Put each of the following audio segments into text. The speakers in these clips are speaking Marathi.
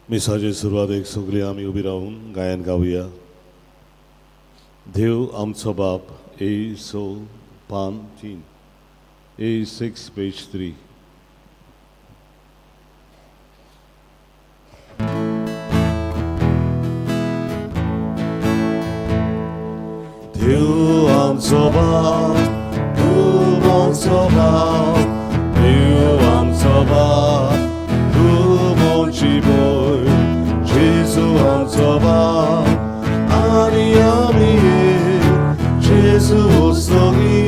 मिसाची सुरुवात एक सगळी आम्ही उभी राहून गायन गाऊया. देव आमचो बाप A पान 3 A6 पेज 3. देव आमचो बाप तूं आमचो बाप, देव आमचो बाप तूं मोची बोय, जेजू आमचो बाप आनी आमी जेजू सोगली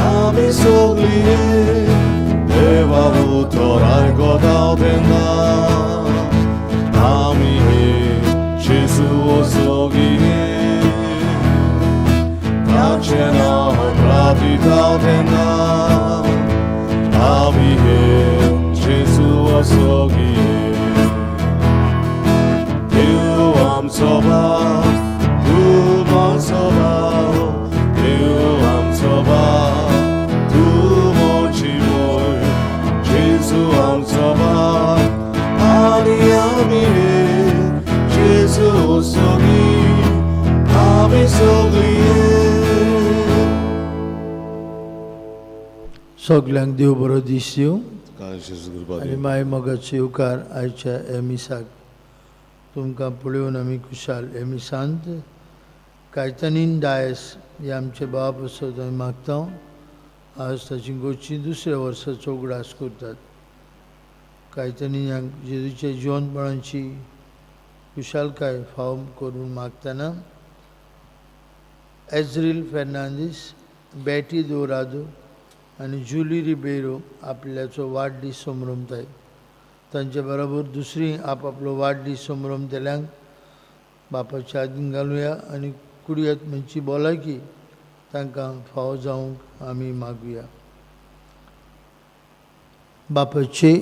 आमी सोगली देवा उतोराय गोदाव तेन्ना आमी जेजू सोगली ताचें नांव प्रादिताव तेन्ना आमी जेजू सोगली. देव आमचो बाप तूं आमचो बाप, देव आमचो बाप तूं मोची बोय, जेजू आमचो बाप आनी आमी जेजू सोगली आमी सोगली. सगल्यांक देव बरो दीस दिवं आनी आनी माय मोगाचो येवकार आयच्या हे मिसाक तुमकां पळोवन आमी खुशाल. हे मिसांत कायतानीन डायस हे आमचे बाब असो थंय मागता. आज ताची गोडची दुसऱ्या वर्साचो उगडास करतात. कायतानीन जेजूच्या जिवनपणाची खुशालकाय फाव करून मागतना एझरील फेर्नांदीस, बेटी दोरादो आनी जुली रिबेरो आपल्याचो वाडदीस समरमताय. तांचे बरोबर दुसरी आपलो वाडदीस समरमतेल्यांक बापाच्या आदीन घालुया आनी कुडयेंत म्हणची भलायकी तांकां फाव जावंक आमी मागुया. बापाचे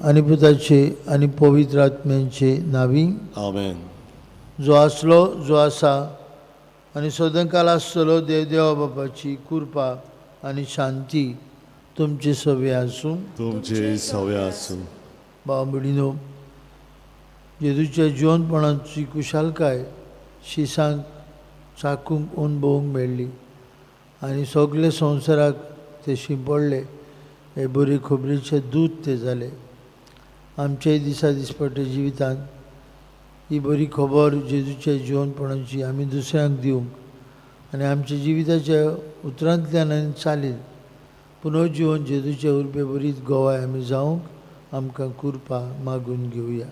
आनी पुताचे आनी पवित्र आत्म्यांचे नांवी आमेन. जो आसलो, जो आसा आनी सदांकाल आसतलो देवा बापाची कृपा आनी शांती तुमचे सवे आसूं. तुमचे सवे आसूं. भाव भयणीनो, जेजूच्या जिवनपणाची खुशालकाय शिसांक चाकूंक अणभवूंक मेळ्ळी आनी सगळे संवसाराक ते शिंपडले. हे बरे खबरीचे दूत ते जाले. आमच्याय दिसा दिसपट्टे जिवितांत ही बरी खबर जेजूच्या जिवनपणाची आमी दुसऱ्यांक दिवंक आनी आमच्या जिविताच्या उतरांतल्यान आनी चालीन पुनर्जीवन जेजूचे उर्बे बरीच गोवाय आमी जावंक आमकां कृपा मागून घेवया.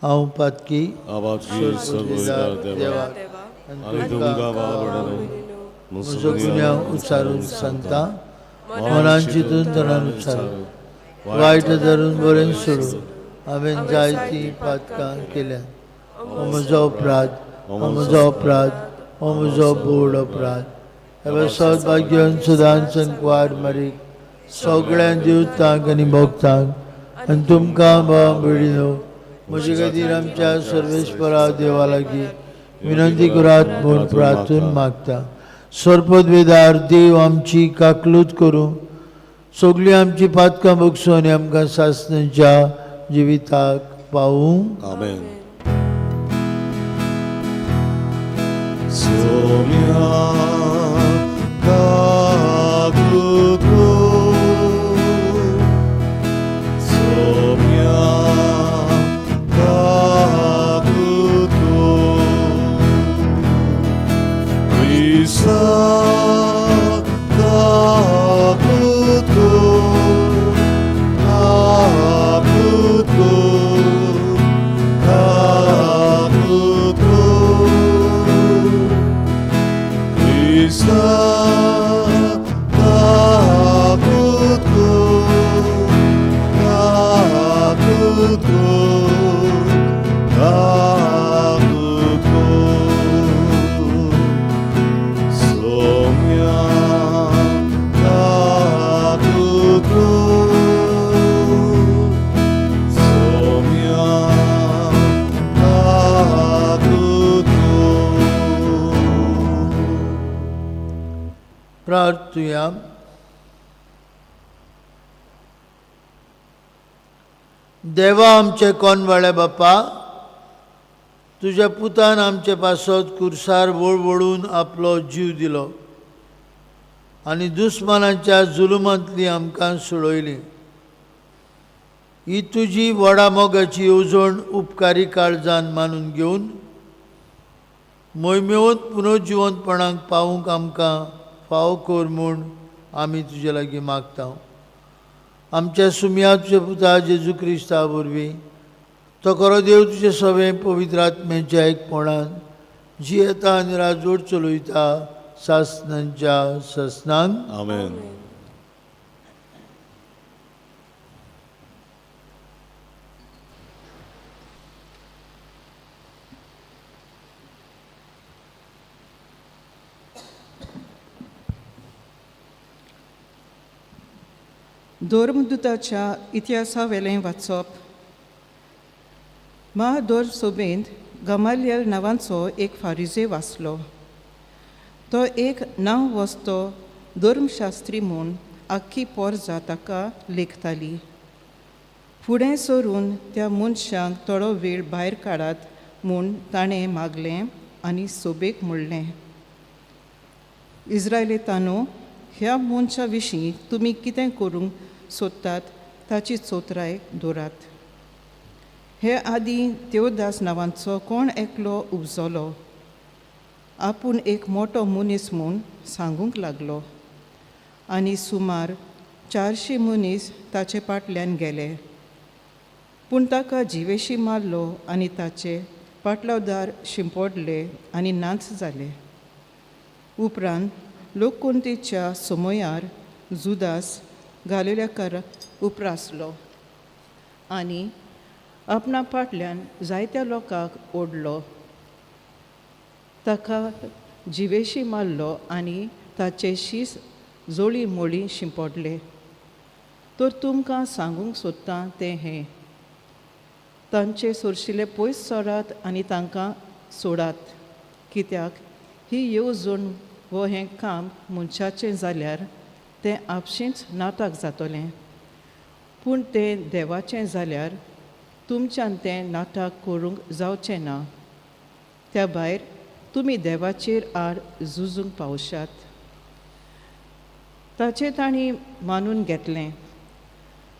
हांव पातकी देवा आनी तुमकां म्हजो गुन्यांव उच्चारून सांगता. मनान चिंतून तोंडान उच्चारून वायट धरून बरें सोडून हांवें जायतीं पातकां केल्यात. हो म्हजो अपराध, हो म्हजो अपराध, हो म्हजो बोड अपराध. हे सौभाग्यवन सदांचन वाड मारीक सगळ्या देवतांक आनी भक्तांक आनी तुमकां भाव भयणीनो म्हजे खातीर आमच्या सर्वेस्परा देवा लागीं विनंती करात म्हूण प्रार्थून मागता. सर्पद्वेदार देव आमची काकलूत करूं, सगळीं आमची पातकां बगसूं आनी आमकां सासणाच्या जिविताक पावूं. आमेन. सोम्या कागुतो, सोम्या कागुतो, प्रिसा कागुतो, कागुतो, कागुतो, प्रिसा कागुतो, कागुतो, कागुतो, सोम्या कागुतो, सोम्या कागुतो. प्रार्थुया. देवा आमचे कोनवाळे बापा, तुझ्या पुतान आमचे पासत कुर्सार वळवळून आपलो जीव दिलो आनी दुस्मानाच्या जुलुमांतली आमकां सोडयली. ही तुजी व्हडा मोगाची येवजण उपकारी काळजान मानून घेवन मोहिमेंत पुनर्जिवंतपणाक पावूंक आमकां फाव कर म्हूण आमी तुजे लागीं मागता. आमच्या सुमया तुजे पुता जेजू क्रिस्ता वरवीं तो खरो देव तुजे सवे पवित्र आत्म्याच्या एकपणान जी येता आनी राजवट चलयता सासनांच्या ससनांक. आमेन. धर्मदुताच्या इतिहासा वेलें वाचप. महादोर सोबेंत गमालियल नांवाचो एक फारिजे वाचलो. तो एक नांव वस्तो धर्मशास्त्री म्हूण आख्खी पोरजा ताका लेखताली. फुडें सरून त्या मनशाक थोडो वेळ भायर काडात म्हूण ताणें मागलें आनी सोबेक म्हणलें, इस्रायलेतानो, ह्या मनशा विशीं तुमी कितें करूंक सोदतात ताची चोत्राय दवरात. हे आदीं देवदास नांवाचो कोण एकलो उपजलो. आपूण एक मोठो मनीस म्हूण सांगूंक लागलो आनी सुमार 400 मनीस ताचे फाटल्यान गेले. पूण ताका जिवेशी मारलो आनी ताचे पाटलावदार शिंपडले आनी नाच जाले. उपरांत लोककोंतेच्या समयार जुदास गालिलेकार उपरासलो आनी आपणा फाटल्यान जायत्या लोकांक ओडलो. ताका जिवेशी मारलो आनी ताचे शीस जोळी मोळी शिंपडले. तर तुमकां सांगूंक सोदतां तें हें, तांचे सुरशिले पयस सोडात आनी तांकां सोडात, कित्याक ही येवजण वो हें काम मनशाचें जाल्यार तें आपशींच नाताक जातलें. पूण तें देवाचें जाल्यार तुमच्यान तें नाटक करूंक जावचें ना. त्या भायर तुमी देवाचेर आड झुजूंक पावशात. ताचें तांणी मानून घेतलें.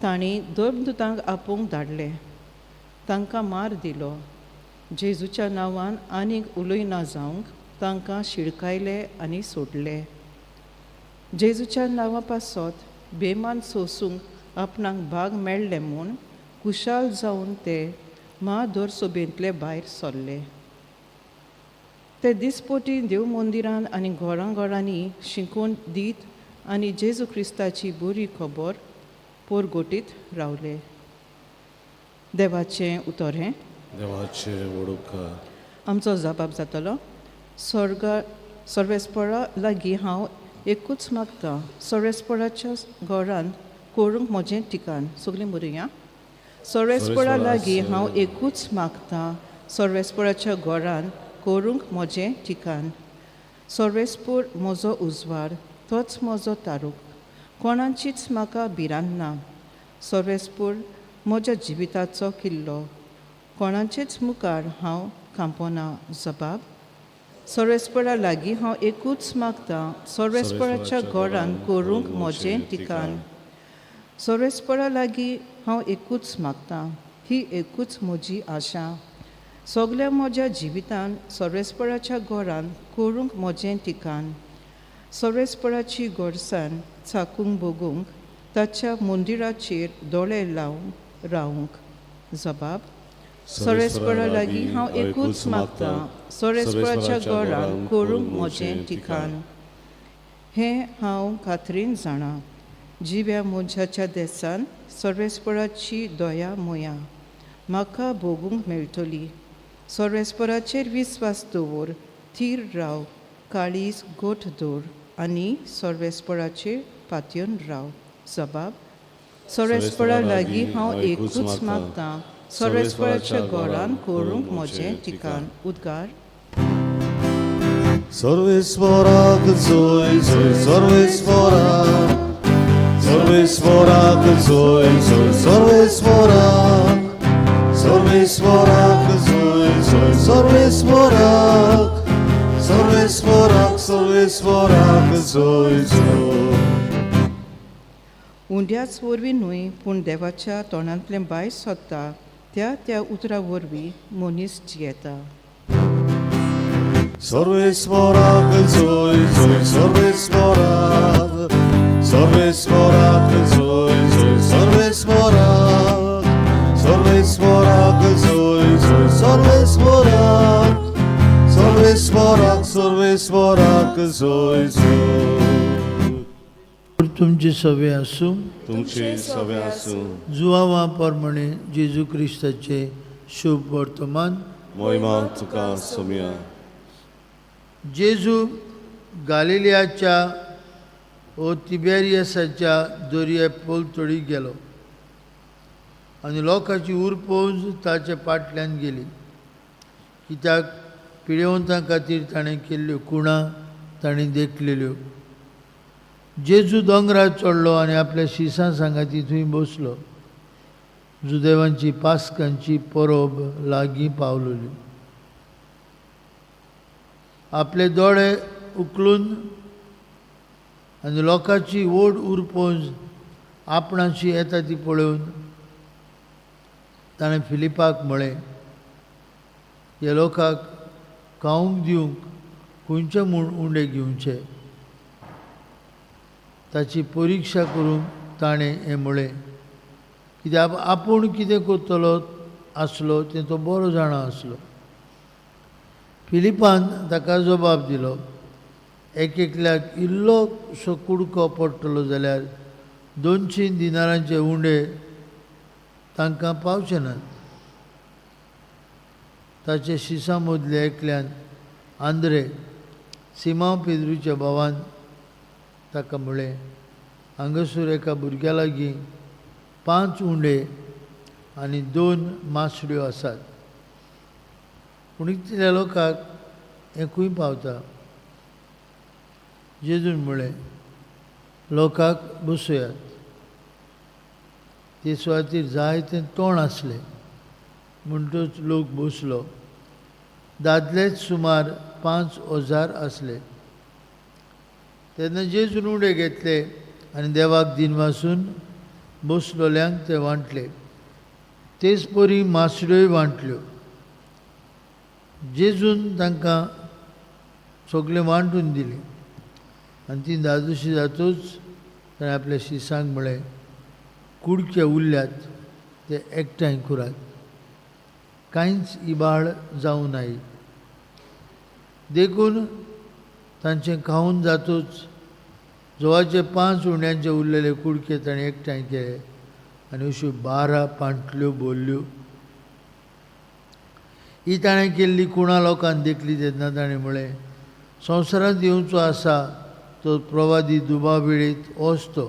तांणी धर्मदुतांक आपोवंक धाडले. तांकां मार दिलो. जेजूच्या नांवान आनीक उलयना जावंक तांकां शिडकायले आनी सोडले. जेजूच्या नांवा पासत बेमान सोंसूंक आपणाक भाग मेळ्ळे म्हूण खुशाल जावन ते महादोर सोबेंतले भायर सरले. ते दिसपोटी देव मंदिरान आनी घरांनी शिकून दीत आनी जेजू क्रिस्ताची बरी खबर पोरगोटीत रावले. देवाचें उतर हें. देवाचे वडुका. आमचो जबाब जातलो. सर्वेस्परा लागीं हांव एकूच मागतां, सर्वेस्पराच्या घरांत करूंक म्हजें ठिकाण. सगळीं बरया. सर्वेस्परा लागीं हांव एकूच मागतां, सर्वेस्पराच्या घरांत करूंक म्हजें ठिकाण. सर्वेस्पूर म्हजो उजवाड, तोच म्हजो तारूक. कोणाचीच म्हाका भिरांत ना. सर्वेस्पूर म्हज्या जिविताचो किल्लो. कोणाचेच मुखार हांव कांपना. जबाब. सर्वेस्परा लागीं हांव एकूच मागतां, सर्वेस्पराच्या घरांत करूंक म्हजें ठिकाण. सर्वेस्परा लागीं हांव एकूच मागतां. ही एकूच म्हजी आशा. सगळ्या म्हज्या जिवितान सर्वेस्पराच्या घरांत करूंक म्हजें ठिकाण. सर्वेस्पराची घरसाण चाकूंक बगूंक, ताच्या मंदिराचेर दोळे लावन रावूंक. जबाब. सर्वेस्परा लागीं हांव एकूच मागतां, सर्वेस्पराच्या घरांत करूंक म्हजें ठिकाण. हें हांव खात्रीन जाणां. जिव्या मनशाच्या देसान सर्वेस्पराची दया मोया म्हाका भोगूंक मेळटली. सर्वेस्पराचेर विस्वास दवर, थीर राव, काळीज गोठ दवर आनी सर्वेस्पराचेर पातयेवन राव. जबाब. सर्वेस्परा लागीं हांव एकूच मागतां, सर्वेस्पराच्या घरांत करूंक म्हजें ठिकाण. उद्गार. सर्वेस्वराक जोय जोय सर्वेस्वराक सर्वेस्वराक जोय जोय सर्वेस्वराक सर्वेस्वराक जोय जोय सर्वेस्वराक सर्वेस्वराक सर्वेस्वराक जोय जोय. उंड्याच वरवीं न्हय पूण देवाच्या तोंडांतलें भायर सोदता त्या उतरा वरवीं मनीस जियेता. सर्वेस्वराक जोय जोय सर्वेस्वराक सर्वेस्वराक जोय जोय सर्वेस्वराक सर्वेस्वराक जोय जोय सर्वेस्वराक सर्वेस्वराक सर्वेस्वराक जोय जोय. तुमची सवय आसूं. तुमचे सवे आसूं. जुवावा प्रमाणे जेजू क्रिस्ताचे शुभ वर्तमान. मोहिमा तुका सोम्या. जेजू गालिलियाच्या व तिबेरियसाच्या दर्या पलतडी गेलो आनी लोकांची उरपौज ताचे फाटल्यान गेली, कित्याक पिडेवंतां खातीर ताणें केल्ल्यो कुणां ताणें देखलेल्यो. जेजू दोंगरार चडलो आनी आपल्या शिसां सांगाती थंय बसलो. जुदेवांची पास्कांची परब लागीं पावलोली. आपले दोळे उखलून आनी लोकांची व्हड उरपौज आपणाची येता ती पळोवन ताणें फिलिपाक म्हळें, ह्या लोकांक खावंक दिवंक खंयचे म्हूण उंडे घेवचे. ताची परिक्षा करूंक ताणें हें म्हळें, कित्याक आपूण कितें करतलो आसलो तें तो बरो जाणा आसलो. फिलिपान ताका जबाब दिलो, एकल्याक इल्लोसो कुडको पडटलो जाल्यार 200 दिनारांचे उंडे तांकां पावचे नात. ताचे शिसां मदले एकल्यान आंद्रे सिमांव पेद्रूच्या भावान ताका म्हळें, हांगासर एका भुरग्या लागीं 5 उंडे आनी 2 मासड्यो आसात, पूण इतल्या लोकांक हें खंय पावता. जेजून म्हळें, लोकांक बसयात. ते सुवातेर जायतें तोंड आसलें, म्हणटच लोक बसलो. दादलेच सुमार 5,000 आसले. तेन्ना जेजून उंडे घेतले आनी देवाक दिनवासून बसलोल्यांक ते वांटले. तेच परी मासड्योय वांटल्यो. जेजून तांकां सगळें वांटून दिली आनी ती दादूशी जातूच ताणें आपल्या शिसांक म्हळें, कुडके उरल्यात ते एकठांय करात, कांयच इबाळ जावं नाय. देखून तांचें खावन जातूच जोवाचे 5 उंड्यांचे उरलेले कुडके ताणें एकठांय केले आनी अश्यो 12 पांटल्यो भरल्यो. ही ताणें केल्ली कुणा लोकांक देखली तेन्ना ताणें म्हळें, संवसारांत येवचो आसा तो प्रवादी दुबा वेळेत होच तो.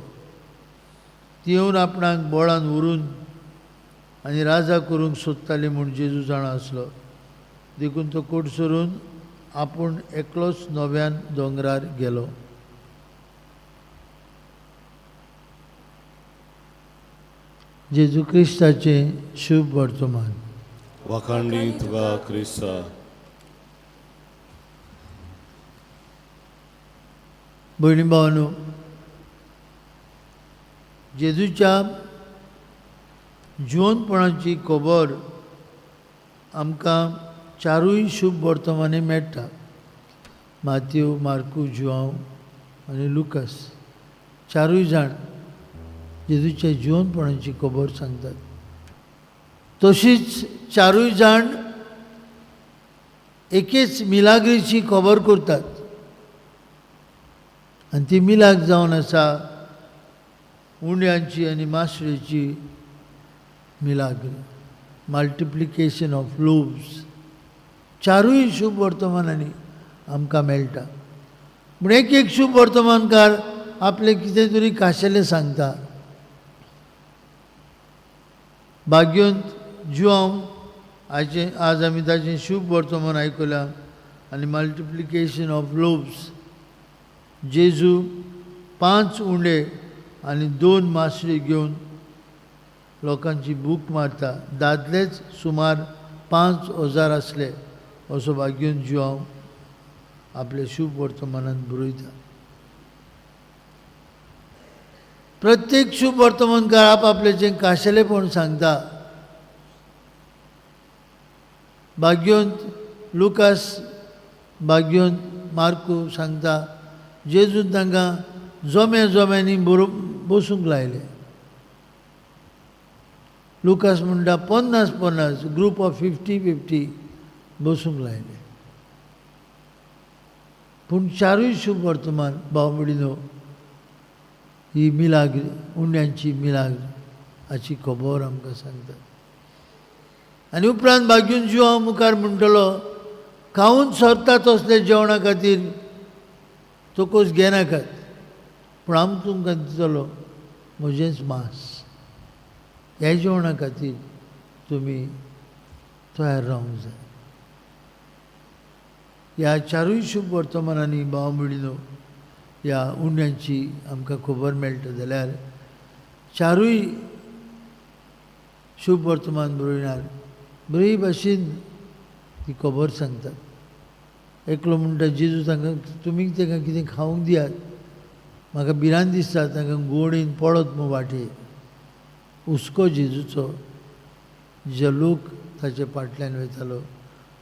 ती येवन आपणाक बोळान व्हरून आनी राजा करूंक सोदताली म्हूण जेजू जाणा आसलो. देखून तो कोडसरून आपूण एकलोच नव्यान दोंगरार गेलो. जेजू क्रिस्ताचें शुभ वर्तमान. वाखाणली तुका क्रिस्ता. भयणी भावांनो, जेजूच्या जिवंतपणाची खबर आमकां 4 शुभ वर्तमाने मेळटा. माथ्यू, मार्कू, जुआंव आनी लुकास 4 जाण जेजूच्या जिवंतपणाची खबर सांगतात. तशीच 4 जाण एकेच मिलाग्रीची खबर करतात आनी ती मिलाग जावन आसा उंड्यांची आनी मासळेची मिलाग्र, मल्टिप्लिकेशन ऑफ लोव्स. 4 शुभ वर्तमानांनी आमकां मेळटा. पूण एक शुभ वर्तमानकार आपले कितें तरी खाशेलें सांगता. भाग्यवंत जुआंव आज आमी ताचें शुभ वर्तमान आयकलां आणि मल्टिप्लिकेशन ऑफ लोव्स. जेजू 5 उंडे आणि 2 मासळी घेऊन लोकांची भूक मारता. दादलेच सुमार 5,000 असले असो भाग्यून जिवांव आपले शुभ वर्तमानात बरयता. प्रत्येक शुभ वर्तमानकार आपआपल्याचें खाशेलेपण सांगता. भाग्योंत लुकास, भाग्योंत मार्कू सांगता जेजून तांकां जोम्यांनी बसूंक लायले. लुकास म्हणटा 50 ग्रूप ऑफ 50 बसूंक लायले. पूण 4 शुभ वर्तमान भाव भयणीनो ही मिलाग्र, उंड्यांची मिलाग्र हाची खबर आमकां सांगता. आनी उपरांत भाग्यून जिवा मुखार म्हणटलो खावून सोदता तसले जेवणा खातीर तोकोस घेनाकात, पूण हांव तुमकां दितलो म्हजेंच मांस. ह्या जेवणा खातीर तुमी तयार रावंक जाय. ह्या 4 शुभ वर्तमानांनी भाव भयणीनो ह्या उंड्यांची आमकां खबर मेळटा जाल्यार 4 शुभ वर्तमान बरयणार बरे भाशेन ती खबर सांगतात. एकलो म्हणटा जेजू तांकां तुमी ताका कितें खावंक दियात, म्हाका भिरांत दिसता तांकां गोडीन पडत म्हूण वाटेर. हुस्को जेजूचो जे लोक ताचे फाटल्यान वयतालो.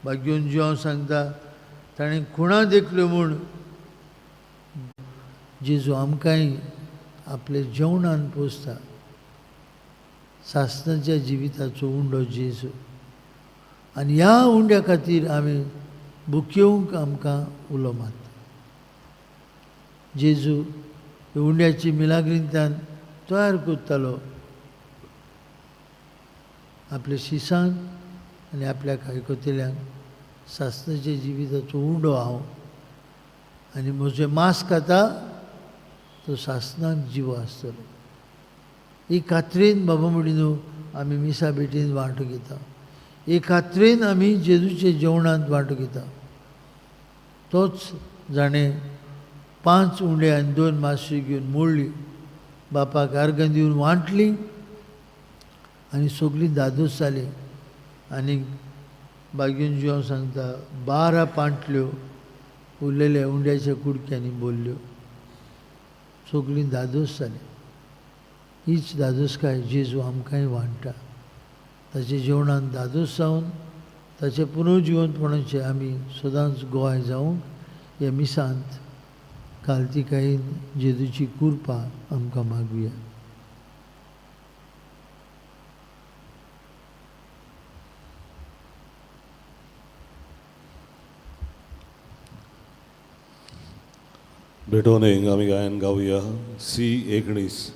भाग्योन जिवांव सांगता ताणें खुणां देखल्यो म्हूण जेजू आमकांय आपले जेवणान पोसता. सासणाच्या जिविताचो उंडो जेजू. आनी ह्या उंड्या खातीर आमी भुकेवंक आमकां उलो मारता. जेजू उंड्याची मिलाग्रींतल्यान तयार करतालो आपल्या शिसान आनी आपल्या आयकतल्यांक सासणाच्या जिविताचो उंडो हांव, आनी म्हजें मांस खाता तो सासणाक जिवो आसतलो. ही खात्रेन बाबा म्हणिनो आमी मिसा बेटीन वांटो घेता. हे खात्रेन आमी जेजूचे जेवणांत वांटो घेता. तोच जाणें 5 उंडे आनी 2 मासळी घेवन मोडली, बापाक अर्गां दिवन वांटली आनी सगळीं दादोस जालीं. आनी भाग्यून जिवांव सांगता 12 पांटल्यो उरलेल्या उंड्याच्या कुडक्यांनी भरल्यो. सगळीं दादोस जालीं. हीच दादोसकाय जेजू आमकांय वांटता. ताचे जेवणांत दादोस जावन ताचे पुनर्जिवंतपणाचे आमी सदांच गोवाय जावंक ह्या मिसांत काल्तिकायेन जेजूची कृपा आमकां मागुया. भेटोनेक आमी गायन गावया C19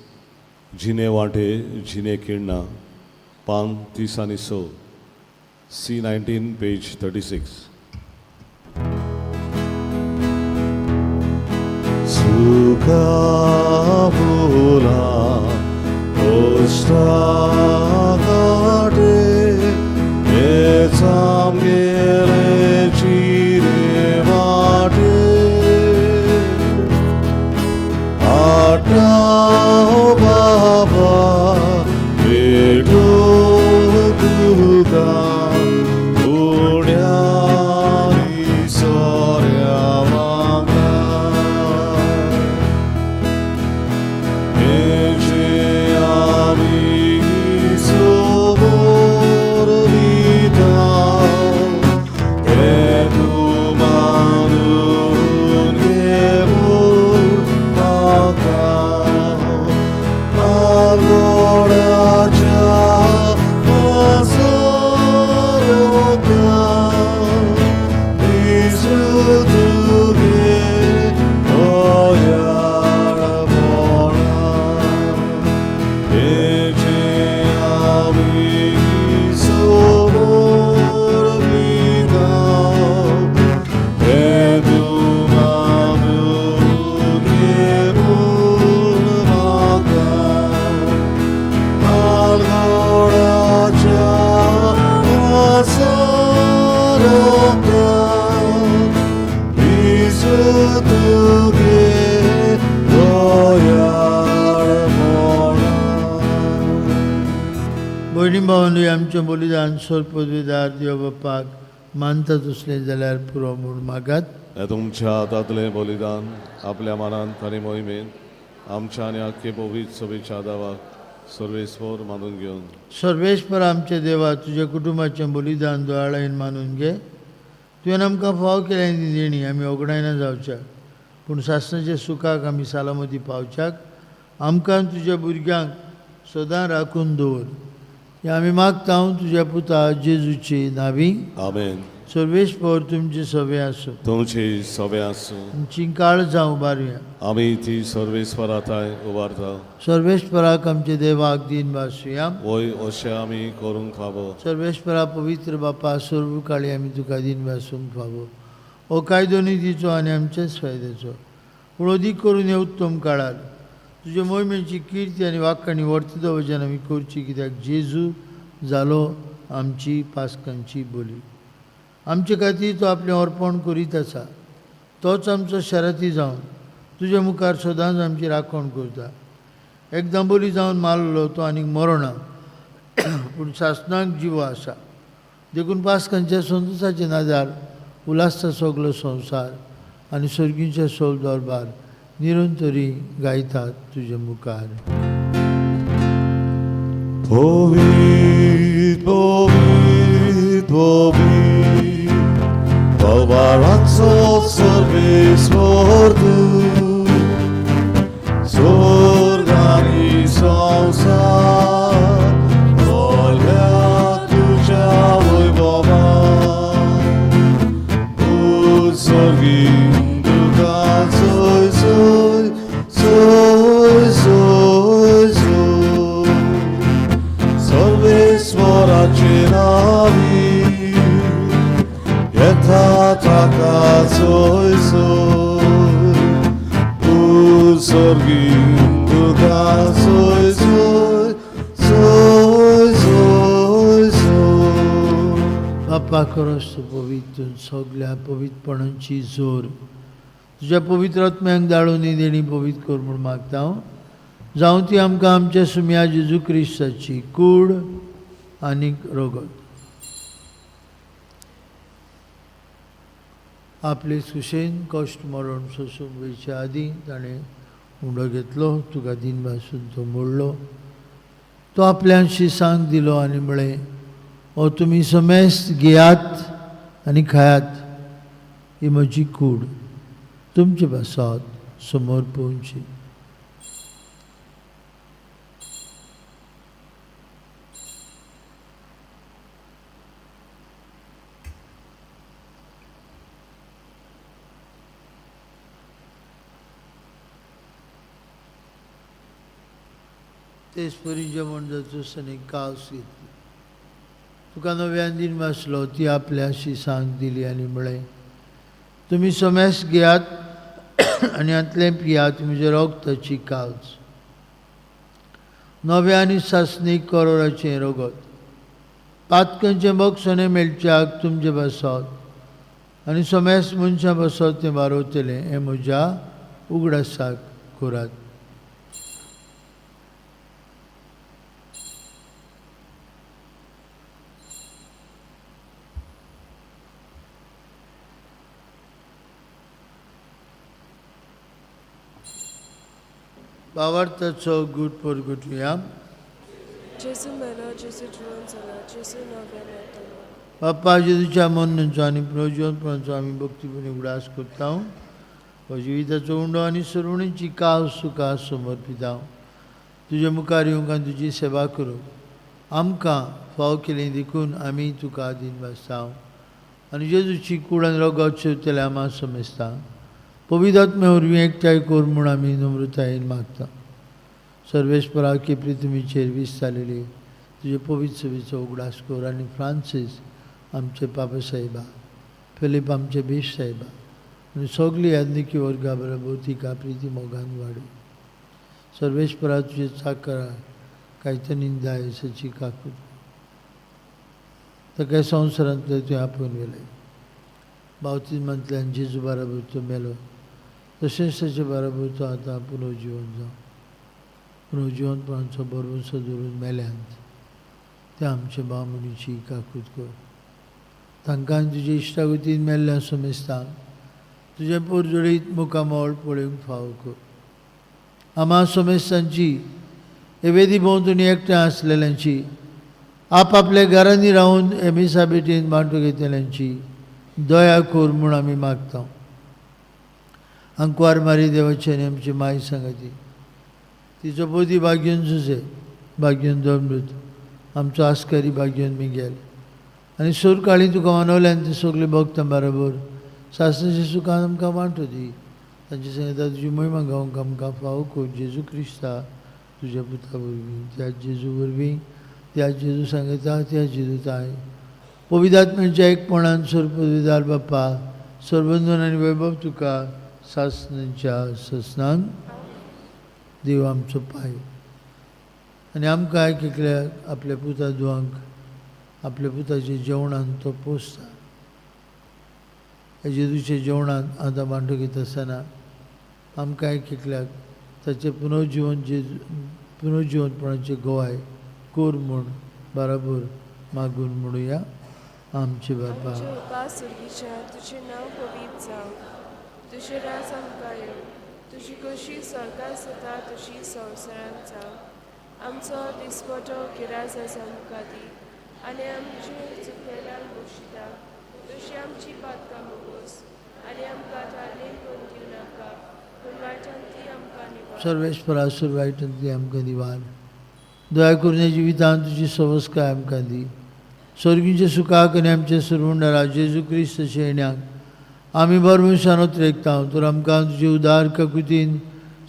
जिने वांटे जिने किण्णा पान 30 आनी 6 C19 पेज 36. सुखा फुला ओष्टा काटे येचाम गेले चिरे वाटे आटाओ बाबा भेटो तुका उड्या सोऱ्या वांगडा भयणी भावांनी आमचें बलिदान सोर पदवीदार देव बापाक मानतात असलें जाल्यार पुरो म्हूण मागात. हे तुमच्या हातांतलें बलिदान आपल्या मनांत आनी मोहिमेन आमच्या आनी आख्खे पवित्र सभेच्या दावाक सर्वेस्वर मानून घेवन सर्वेस्पर आमचे देवा, तुझ्या कुटुंबाचें बलिदान दोळायेन मानून घे. तुवें आमकां फाव केल्या देणी आमी ओगडायना जावच्याक, पूण सासणाच्या सुखाक आमी सालामती पावच्याक आमकां तुज्या भुरग्यांक सदां राखून दवर. हें आमी मागता तुज्या पुता जेजूची नांवी. आमेन. सर्वेस्पर तुमची सभे आसूं, तुमची सभे आसूं. तुमची काळ जावं उबारुया. आमी ती सर्वेस्पराताय उबारता. सर्वेस्पराक आमचे देवाक दिन वासुया. वय अशें आमी करूंक फावो. सर्वेस्परा पवित्र बापा, सर्व काळी आमी तुका दिन वासूंक फावो. हो कायदो निधीचो आनी आमचेच फायद्याचो, पूण अदीक करून हे उत्तम काळार तुजे मोहिमेची किर्ती आनी वाखाणी वर्तता वचन आमी करची, कित्याक जेजू जालो आमची पासकांची बोली. आमचे खातीर तो आपलें अर्पण करीत आसा. तोच आमचो शराती जावन तुजे मुखार सदांच आमची राखण करता. एकदां बली जावन मारलो तो आनीक मरोना, पूण सासणाक जिवो आसा. देखून पासकांच्या संतोशाचे नाजार उलासता सगलो संवसार आनी सर्गीच्या सोल दरबार निरंतरी गायतात तुजे मुखार. Povit, povit, povit, Povaranco सर्वेस्वर तूं, स्वर्गानी संसार व्हडल्या तुज्या वैभवान. उत्सर्गीन तुका सोय सोय सोय सोय सोय. सर्वेस्वराचे नावी येता ताका सोय सोय. उत्सर्गीन तुका सोय सोय सोय सोय सोय. बापा खरोच तूं पवित्र, सगल्या पवित्रपणांची जोर तुज्या पवित्र आत्म्यांक धाडून ही देणी पवित्र कर म्हूण मागता हांव. जावं ती आमकां आमच्या सुम्या जेजू क्रिस्ताची कूड आनीक रोगत. आपले सुशेन कश्ट मरण सोसून वयच्या आदीं ताणें उंडो घेतलो, तुका दिन भासून तो मोडलो. तो आपल्या शिसांक दिलो आनी म्हळें, हो तुमी समेस्त घेयात आनी खायात, ही म्हजी कूड. तुमचे बसात समोर पोवची. तेच परी जेवण जाचो सनेक कास घेतली. तुका नव्यान दिन वाचलो, ती आपल्या शिसांक दिली आनी म्हळें, तुमी समेस्त घेयात आनी हातलें पियात, म्हज्या रोगताची कास. नव्या आनी सासणीक करोडाचें रोगत. पातकांचें बगसणें मेळच्याक तुमचे बसत आनी समेस्त मनशां बसत तें वारवतलें, हें म्हज्या उगडासाक करात. भावार्थाचो गूट परगटुया. जेजू मेलो, जेजू जिवन जाला, जेजू नव्यान येतलो. बाप्पा जेजूच्या मननाचो आनी प्रयोजनपणाचो आमी भक्तीपणी उगडास करता. हो जिविताचो उंडो आनी सरवणीची काव सुका समर्पिता. तुजे मुखार येवंक आनी तुजी सेवा करूंक आमकां फाव केलें देखून आमी तुका दिन वाजता आनी जेजूची कूड आनी रोगत शेवतले आमां समजता. पवित्र आत्मे वरवीं एकठांय कर म्हूण आमी नम्रतायेन मागता. सर्वेस्पराकी प्रिथमीचेर वीस जालेली तुजे पवित्र सभेचो उगडास कर आनी फ्रांसीस आमचे पापा साहेबा, फिलीप आमचे बीश साहेबा आनी सगळीं यादनिकी वर्गा बरोबर तिका प्रिती मोगान वाडय. सर्वेस्परा तुजे चाकरा कांयत निंदाय सची काकूत ताका संवसारांतले तुवें आपोवन गेले. बावतिजमांतल्यान जेजू बरोबर तो मेलो, तशेंच ताचे बरोबर तो आतां पुनर्जीवन जावं. पुनर्जीवनपणाचो बरोवसो धरून मेल्यांत ते आमचे बामुलीची काकूत कर. तांकां तुजे इश्टागतीन मेल्ल्या सोमेस्तांक तुजे पोरजोळीत मुखामोळ पळोवंक फावो कर. आम्हा सोमेस्तांची हे वेदी भोंवतणी एकठांय आसलेल्यांची आपआपल्या घरांनी रावन एमिसा बेटीन वांटो घेतलेल्यांची दया कोर म्हूण आमी मागता. अंकवार मारी देवाची आनी आमची माय सांगाती तिचो पोती भाग्योन झुजे भाग्योन दोमृत आमचो आस्कारी भाग्योन मिगेल आनी सोर काळी तुका मानवल्यान ते सगळे भक्तां बरोबर सासणाच्या सुखान आमकां वांटो दी. तांचे सांगता तुजी महिमा गावंक आमकां फावो कर. जेजू क्रिस्ता तुज्या पुता वरवीं त्या जेजू वरवीं त्या जेजू सांगता त्या जेजू ताय पवित्र आत्म्याच्या एकपणान सर्वपदवीदार बाप्पा सर्वंदन आनी वैभव तुका सासणांच्या ससनान देव आमचो पाय. आनी आमकां आयकल्याक आपल्या पुता दुवांक आपल्या पुताच्या जेवणान तो पोसता. जेजूच्या जेवणान आतां वांटो घेत आसतना आमकां आयकल्याक ताचें पुनर्जीवनपणाचें गोवाय कोर म्हूण बराबर मागून म्हणुया. आमचे बाबा आमचे उपास सुर्गीच्या तुजें नांव पवित्र जावं. तुजें राज आमकां येवं. तुजी कशी स्वर्गांत जाता तशी संवसारांत जावं. आमचो दिसपटो गिराज आसा आमकां दी आनी आमचे चुकलेल्यांक बक्षिता. तशी आमची पातकां मोगोस आनी आमकां तारणेन करून दिवं नाका पूण वायटांतली आमकां निवार. सर्वेश्वरा सुरवायटांतली आमकां दिवार. दया करून ह्या जिवितांत तुजी सवस्काय आमकां दी. स्वर्गीच्या सुखाक आनी आमच्या सुरवंडरा जेजू क्रिस्ताच्या येण्याक आमी बरमुशान उतरेकता. तर आमकां तुजे उदार काकुतीन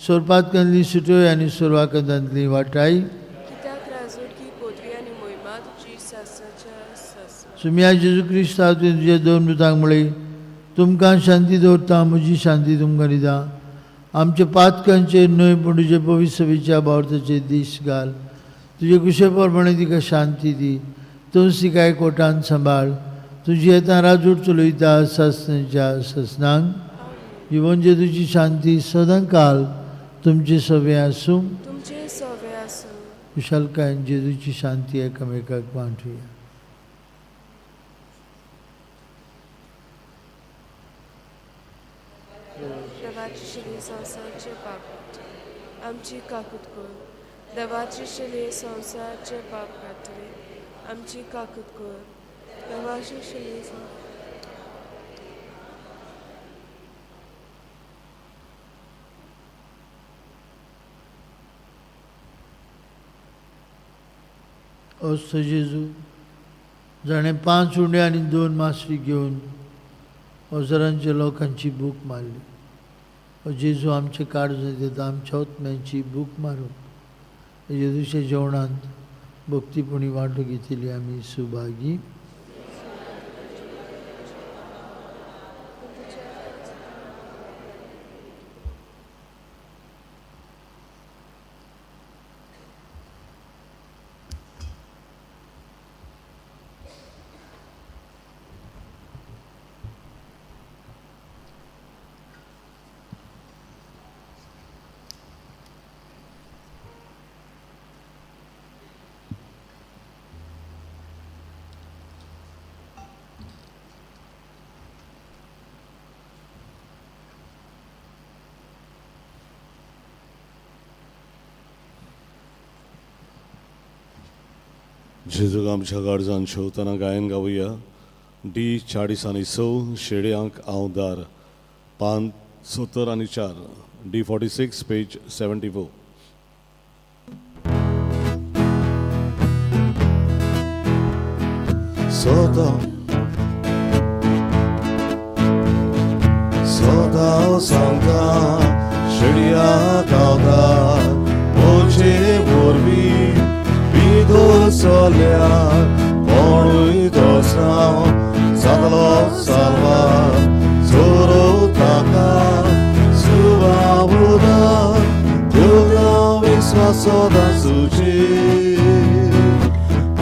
सोरपातकांतली सुटोय आनी सुरवाकांतांतली वाटाय कित्याक राजवटी पदवी आनी मोहिमा तुजी सासणाच्या सासना. सुम्या जेजू क्रिस्ता तुवें तुज्या दोन मृतांक म्हळें तुमकां शांती दवरता म्हजी शांती तुमकां दिता. आमच्या पातकांचेर न्हय पूण तुजे पवित्र सभेच्या बावरताचेर दीस घाल. तुजे कुशे प्रमाणे तिका शांती दी. तुळस तिका एकवटान सांबाळ. तुजी येता राजूट चलयता सासणाच्या ससनांक जिवन जेजूची शांती सदां काल तुमचे सवे आसूं. तुमचे सवे आसूं. कुशलकायेन जेजूची शांती एकामेकाक वांटुया. देवाची शिले संवसारचे पाप आमची काकूत कर. देवाची शिले संवसारचे पाप कातरे आमची काकूत कर. देवाची शिले असो जेजू जाणें 5 उंडे आनी 2 मासरी घेवन हजारांच्या लोकांची भूक मारली. हो जेजू आमचे काळजांत येता आमच्या आत्म्याची भूक मारूंक. जेजूच्या जेवणांत भक्तीपणी वांटो घेतिली आमी सुभागी. जेजूक आमच्या काळजान शेवतना गायन गावुया. D40 शेड्यांक हांव दार पान 70 आनी 4 D46 पेज 74. सदा सांगता शेड्यांक हांव दार म्हजे वरवीं Solia, Bonui Dosao, Sadalo Salva, Zoro Taka, Subabuda, Yoga Visvasoda Suci,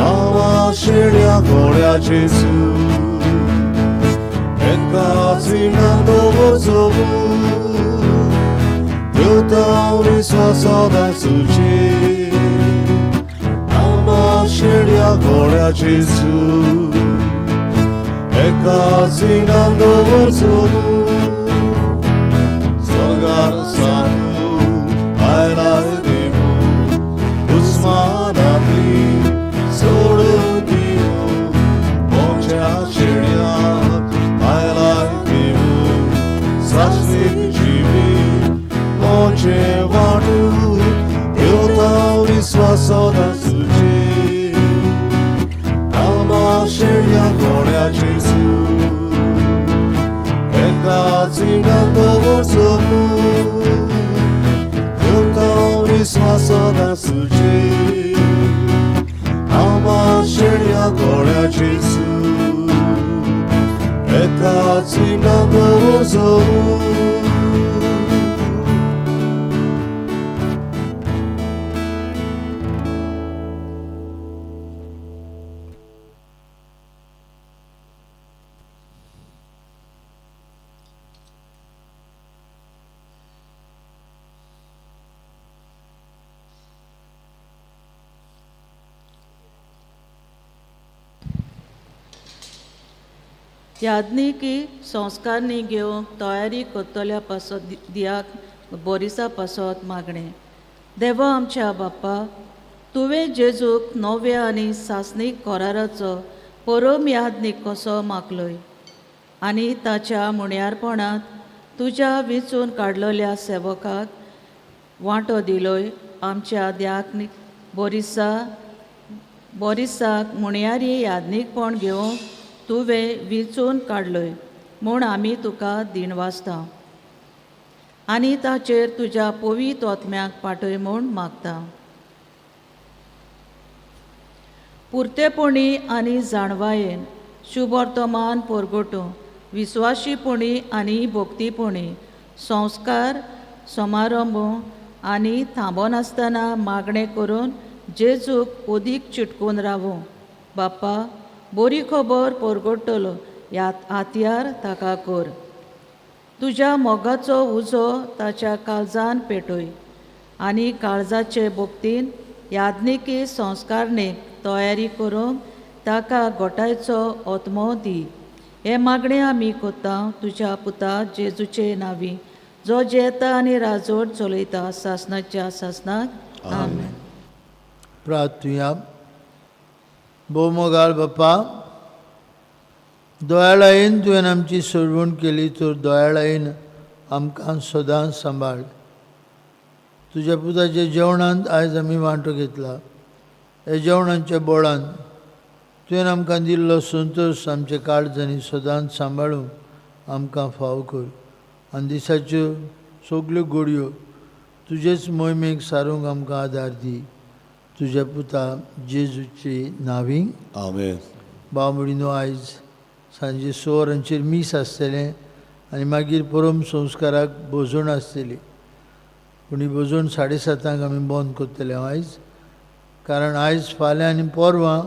Ama Sheria Gloria Jesu, Ekazina Dovozovu, Yoga Visvasoda Suci. Sheria गोड्याचे सूर एका सिंगान दवरचो स्वर्गार साधू आयलाय देवू उस्मानातली सोडून दिवू मोठ्या शेड्यात आयलाय देवू सासवीक जिवी मोचे वाटू देवता विश्वासात तुझे शेड्या गोड्याचे सूर एका सिंगान दवरचो देवता विश्वासात तुझे आमा शेड्या गोड्याचे सूर एका सिंगान दवरचो यादनीकी संस्कारनी घेवंक तयारी करतल्या पासत दियाक बोरिसा पासत मागणें. देवा आमच्या बाप्पा, तुवें जेजूक नव्या आनी सासणीक कराराचो परम यादनीक कसो मागलोय आनी ताच्या मुण्यारपणांत तुज्या वेंचून काडलेल्या सेवकाक वांटो दिलोय. आमच्या द्याक बोरिसाक मुण्यारी यादनीकपण घेवंक तुवें वेंचून काडलोय म्हूण आमी तुका दिनवासता आनी ताचेर तुज्या पवित्र आत्म्याक पाठय म्हूण मागता. पुर्तेपणी आनी जाणवायेन शुभवर्तमान परगटूं विस्वाशीपणी आनी भक्तीपणी संस्कार समारंभ आनी थांबोन आसतना मागणें करून जेजूक ओदीक चिटकून रावूं. बाप्पा, बरी खबर परगडटलो ह्या हातयार ताका कर. तुज्या मोगाचो उजो ताच्या काळजान पेटय आनी काळजाचे भक्तीन यादनिकी संस्कारनीक तयारी करूंक ताका गोठायचो ओतमो दी. हे मागणें आमी कोत्ता तुज्या पुता जेजूचे नांवी, जो जेता आनी राजवट चलयता सासणाच्या सासणाक. आमेन. प्रार्थुया. भोवमोगाळ बाप्पा, दोयाळायेन तुवें आमची सोडवण केली तर दोयाळायेन आमकां सदांच सांबाळ. तुज्या पुताच्या जेवणांत आयज आमी वांटो घेतला. हे जेवणाच्या बोळान तुवें आमकां दिल्लो संतोश आमचे काळजांनी सदांच सांबाळूंक आमकां फाव कर. आनी दिसाच्यो सगल्यो घडयो तुजेच मोहिमेक सारूंक आमकां आदार दी. तुज्या पुता जेजूची नांवी. आमेन. बावमडीनो आयज सांजे 6 वरांचेर मीस आसतलें आनी मागीर परम संस्काराक भोजवण आसतली. पूण ही भोजवण 7:30 आमी बंद करतले आयज, कारण आयज फाल्यां आनी परवां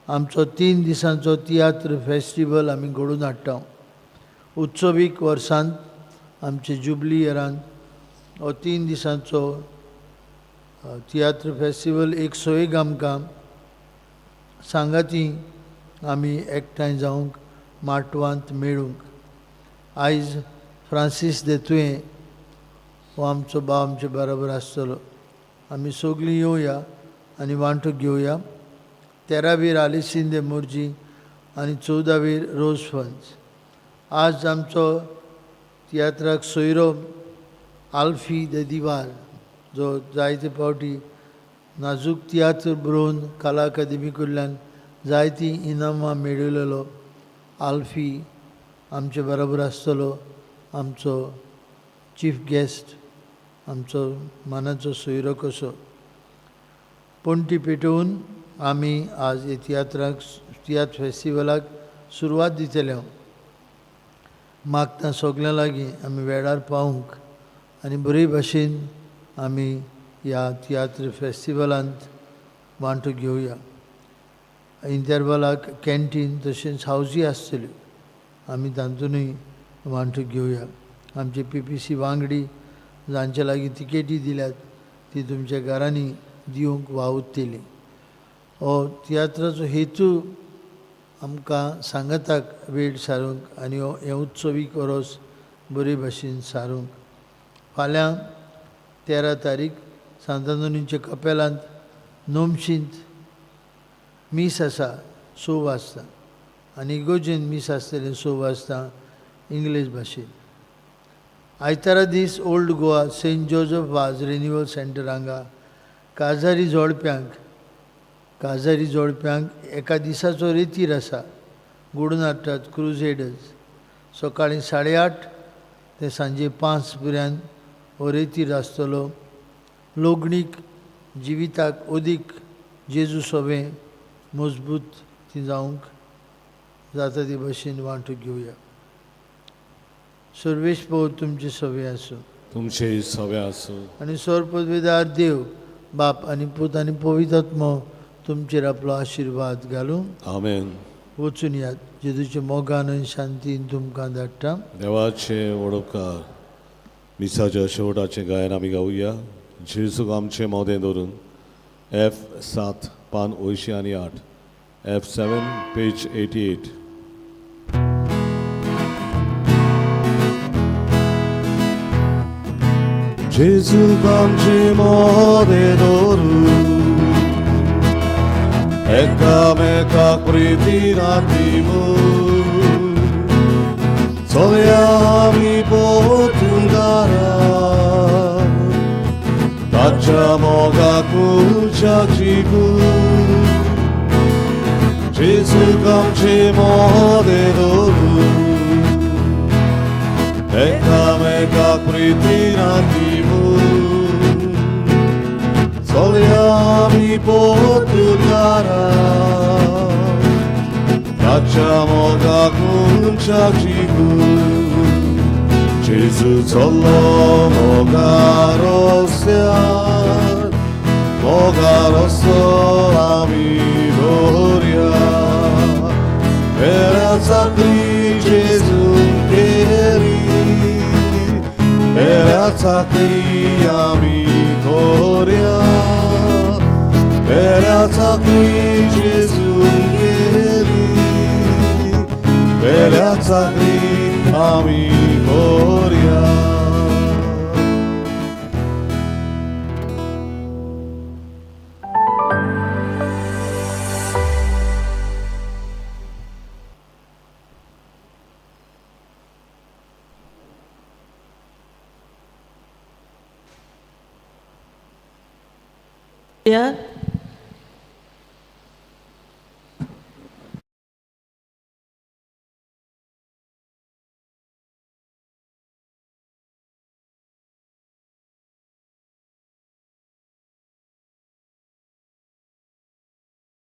आमचो 3 दिसांचो तियात्र फेस्टिवल आमी घडोवन हाडटा. उत्सवीक वर्सांत आमचे जुबली इयरांत हो 3 दिसांचो तियात्र फेस्टिवल 101 आमकां सांगाती आमी एकठांय जावंक माटवांत मेळूंक. आयज फ्रांसीस दे तुवें हो आमचो भाव आमचे बरोबर आसतलो. आमी सगळीं येवया आनी वांटो घेवया. 13वीर आलिसिंदे मोर्जी आनी 14वीर रोज फन्स. आज आमचो तियात्राक सोयरो आल्फी दे दिवार, जो जायते फावटी नाजूक तियात्र बरोवन कला अकादेमी कडल्यान जायतीं इनामां मेळयलेलो आल्फी आमचे बरोबर आसतलो. आमचो चीफ गेस्ट, आमचो मनाचो सोयरो कसो. पणटी पेटोवन आमी आज हे तियात्र फेस्टिवलाक सुरवात दितले. मागता सगळ्यां लागीं आमी वेळार पावूंक आनी बरे भाशेन आमी ह्या तियात्र फेस्टिवलांत वांटो घेवया. इंटरवलाक कॅन्टीन तशेंच हावजी आसतल्यो, आमी तातूंतय वांटो घेवया. आमचे PPC वांगडी जांचे लागीं तिकेटी दिल्यात ती तुमच्या घरांनी दिवंक वावुरतली. हो तियात्राचो हेतू आमकां सांगताक वेळ सारूंक आनी हो हे उत्सवीक वरोस बरे भाशेन सारूंक. फाल्यां 13 तारीख सांतांदोनीच्या कपेलांत नोमशींत मीस आसा 6 वाजता आनी इगोजेन मीस आसतलें 6 वाजता इंग्लीश भाशेन. आयतारा दीस ओल्ड गोवा सेंट जोझफ वाज रिन्युअल सेंटर हांगा काजारी जोडप्यांक एका दिसाचो रेतीर आसा. गुडनाटात क्रुजेडर्स सकाळीं 8:30 ते सांजे 5 पर्यंत हो रेतीर आसतलो. लोगणीक जिविताक अदीक जेजू सोबे मजबूत ती जावंक जाता ते भाशेन वांटो घेवया. सर्वेश भाऊ तुमचे सवे आसूं तुमचे सवे आसूं. आनी सर पदवेदार देव बाप आनी पूत आनी पवित्र आत्मो तुमचेर आपलो आशिर्वाद घालूं. आमेन. वचून यात जेजूच्या मोगान आनी शांतीन तुमकां धाडटा. देवाचे वडोवकार मिसाच्या शेवटाचें गायन आमी गावया. जेजूक आमचे मोदें धरून F7 पान 808 F7 पेज 88. जेजूक आमचे मोदें धरून एकामेकाक प्रितीन दिवून चलया आमी पोतुंगारा ताच्या मोगाक उंचा जिगून. जेजूक आमचे मोदें धरून एकामेकाक प्रितीन दिवून चलया आमी पोतुंगारा ताच्या मोगाक उंचा जिगून. जेजू चल्लो मोगारोसो आमी दोरया. Era sakri Jezus keri, era sakri ami gloria, era sakri Jezus keri, era sakri ami gloria. या